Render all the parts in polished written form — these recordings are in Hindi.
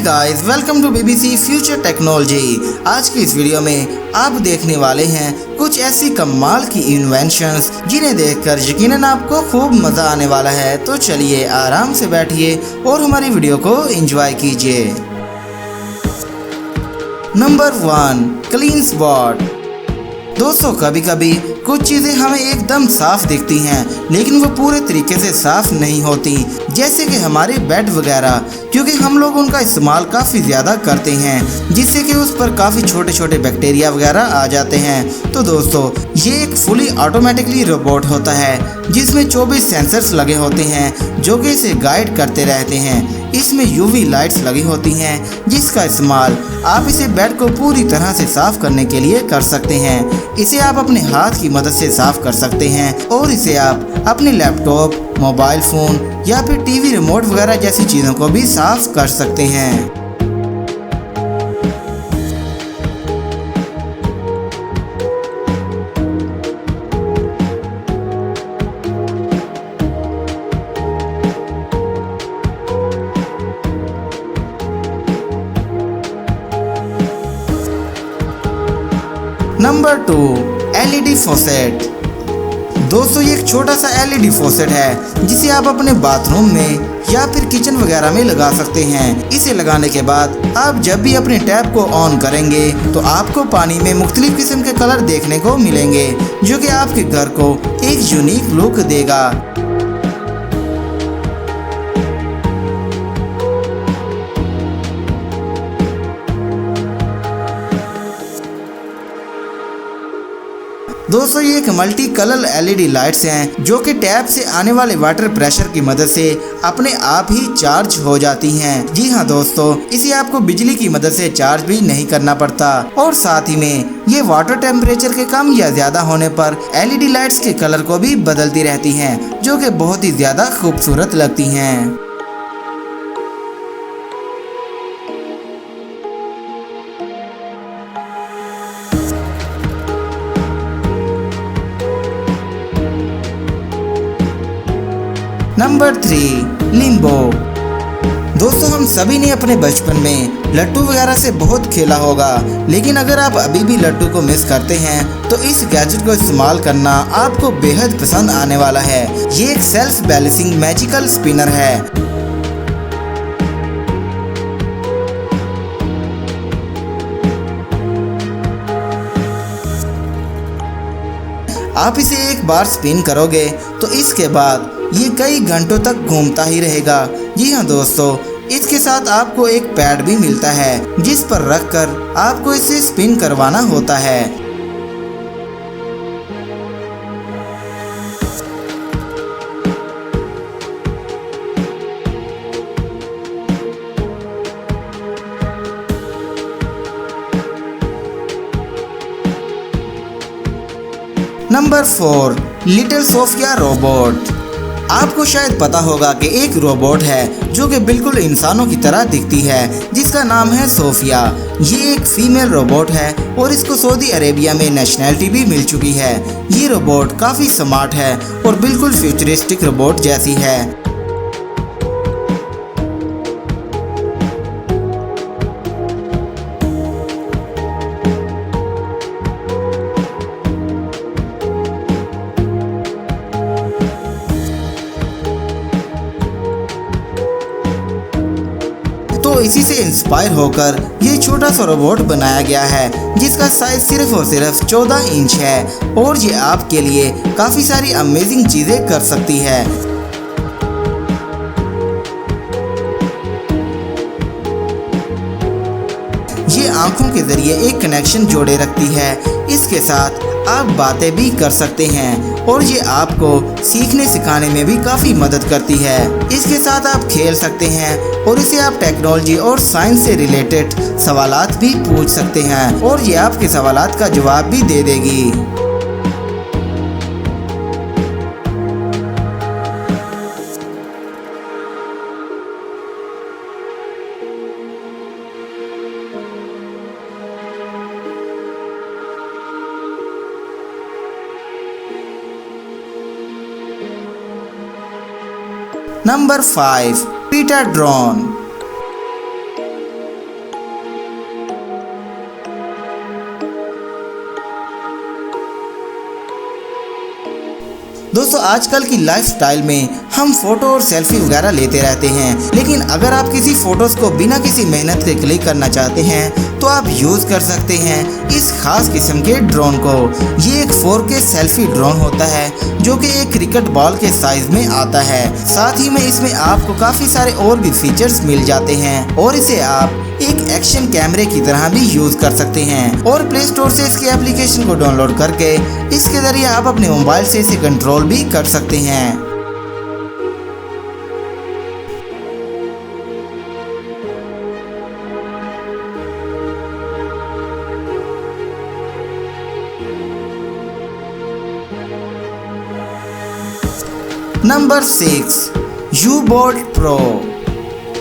Guys, welcome to BBC future technology. आज की इस वीडियो में आप देखने वाले हैं कुछ ऐसी कमाल की इन्वेंशंस जिन्हें देखकर यकीनन आपको खूब मज़ा आने वाला है। तो चलिए आराम से बैठिए और हमारी वीडियो को एंजॉय कीजिए। Number 1, clean spot. दोस्तों, कभी कभी कुछ चीज़ें हमें एकदम साफ दिखती हैं लेकिन वो पूरे तरीके से साफ नहीं होती, जैसे कि हमारे बेड वगैरह, क्योंकि हम लोग उनका इस्तेमाल काफ़ी ज़्यादा करते हैं जिससे कि उस पर काफ़ी छोटे छोटे बैक्टीरिया वगैरह आ जाते हैं। तो दोस्तों, ये एक फुली ऑटोमेटिकली रोबोट होता है जिसमें 24 सेंसर्स लगे होते हैं जो कि इसे गाइड करते रहते हैं। इसमें यूवी लाइट्स लगी होती हैं जिसका इस्तेमाल आप इसे बेड को पूरी तरह से साफ करने के लिए कर सकते हैं। इसे आप अपने हाथ की मदद से साफ कर सकते हैं और इसे आप अपने लैपटॉप, मोबाइल फ़ोन या फिर टीवी रिमोट वगैरह जैसी चीज़ों को भी साफ कर सकते हैं। Number 2, LED faucet. दोस्तों, ये एक छोटा सा एलईडी फॉसेट है जिसे आप अपने बाथरूम में या फिर किचन वगैरह में लगा सकते हैं। इसे लगाने के बाद आप जब भी अपने टैप को ऑन करेंगे तो आपको पानी में मुख्तलिफ किस्म के कलर देखने को मिलेंगे जो कि आपके घर को एक यूनिक लुक देगा। दोस्तों, ये एक मल्टी कलर एलईडी लाइट्स हैं जो कि टैप से आने वाले वाटर प्रेशर की मदद से अपने आप ही चार्ज हो जाती हैं। जी हाँ दोस्तों, इसे आपको बिजली की मदद से चार्ज भी नहीं करना पड़ता और साथ ही में ये वाटर टेम्परेचर के कम या ज्यादा होने पर एलईडी लाइट्स के कलर को भी बदलती रहती हैं जो कि बहुत ही ज्यादा खूबसूरत लगती हैं। Number 3, Limbo. दोस्तों, हम सभी ने अपने बचपन में लट्टू वगैरह से बहुत खेला होगा, लेकिन अगर आप अभी भी लट्टू को मिस करते हैं तो इस गैजेट को इस्तेमाल करना आपको बेहद पसंद आने वाला है। ये एक सेल्फ बैलेंसिंग मैजिकल स्पिनर है। आप इसे एक बार स्पिन करोगे तो इसके बाद ये कई घंटों तक घूमता ही रहेगा। जी हाँ दोस्तों, इसके साथ आपको एक पैड भी मिलता है जिस पर रखकर आपको इसे स्पिन करवाना होता है। Number 4, little Sophia robot. आपको शायद पता होगा कि एक रोबोट है जो कि बिल्कुल इंसानों की तरह दिखती है जिसका नाम है सोफिया। ये एक फीमेल रोबोट है और इसको सऊदी अरेबिया में नेशनैलिटी भी मिल चुकी है। ये रोबोट काफ़ी स्मार्ट है और बिल्कुल फ्यूचरिस्टिक रोबोट जैसी है। तो इसी से इंस्पायर होकर ये छोटा सा रोबोट बनाया गया है जिसका साइज सिर्फ और सिर्फ 14 इंच है और ये आपके लिए काफ़ी सारी अमेजिंग चीज़ें कर सकती है। ये आंखों के जरिए एक कनेक्शन जोड़े रखती है। इसके साथ आप बातें भी कर सकते हैं और ये आपको सीखने सिखाने में भी काफ़ी मदद करती है। इसके साथ आप खेल सकते हैं और इसे आप टेक्नोलॉजी और साइंस से रिलेटेड सवालात भी पूछ सकते हैं और ये आपके सवालात का जवाब भी दे देगी। नंबर 5, पीटा ड्रोन। दोस्तों आजकल की लाइफस्टाइल में हम फोटो और सेल्फी वगैरह लेते रहते हैं, लेकिन अगर आप किसी फोटोज को बिना किसी मेहनत के क्लिक करना चाहते हैं तो आप यूज कर सकते हैं इस खास किस्म के ड्रोन को। ये एक 4K सेल्फी ड्रोन होता है जो कि एक क्रिकेट बॉल के साइज में आता है। साथ ही में इसमें आपको काफी सारे और भी फीचर्स मिल जाते हैं और इसे आप एक एक्शन कैमरे की तरह भी यूज कर सकते हैं। और प्ले स्टोर से इसके एप्लीकेशन को डाउनलोड करके इसके जरिए आप अपने मोबाइल से इसे कंट्रोल भी कर सकते हैं। Number 6 U-Bolt Pro।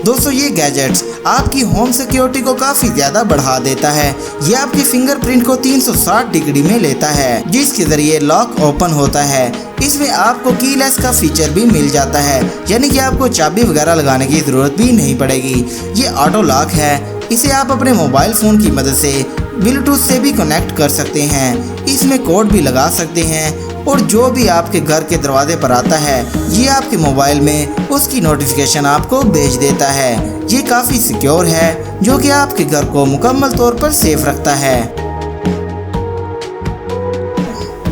दोस्तों ये गैजेट्स आपकी होम सिक्योरिटी को काफ़ी ज़्यादा बढ़ा देता है। ये आपकी फिंगरप्रिंट को 360 डिग्री में लेता है जिसके ज़रिए लॉक ओपन होता है। इसमें आपको कीलेस का फीचर भी मिल जाता है, यानी कि आपको चाबी वगैरह लगाने की ज़रूरत भी नहीं पड़ेगी। ये ऑटो लॉक है। इसे आप अपने मोबाइल फ़ोन की मदद से ब्लूटूथ से भी कनेक्ट कर सकते हैं। इसमें कोड भी लगा सकते हैं और जो भी आपके घर के दरवाजे पर आता है ये आपके मोबाइल में उसकी नोटिफिकेशन आपको भेज देता है। ये काफ़ी सिक्योर है जो कि आपके घर को मुकम्मल तौर पर सेफ रखता है।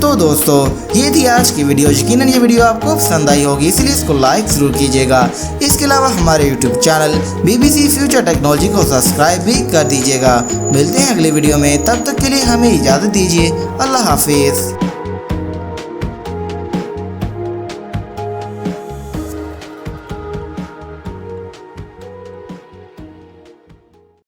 तो दोस्तों ये थी आज की वीडियो। यकीनन ये वीडियो आपको पसंद आई होगी, इसलिए इसको लाइक ज़रूर कीजिएगा। इसके अलावा हमारे YouTube channel BBC future technology को सब्सक्राइब भी कर दीजिएगा। मिलते हैं अगली वीडियो में, तब तक के लिए हमें इजाज़त दीजिए। अल्लाह हाफिज़।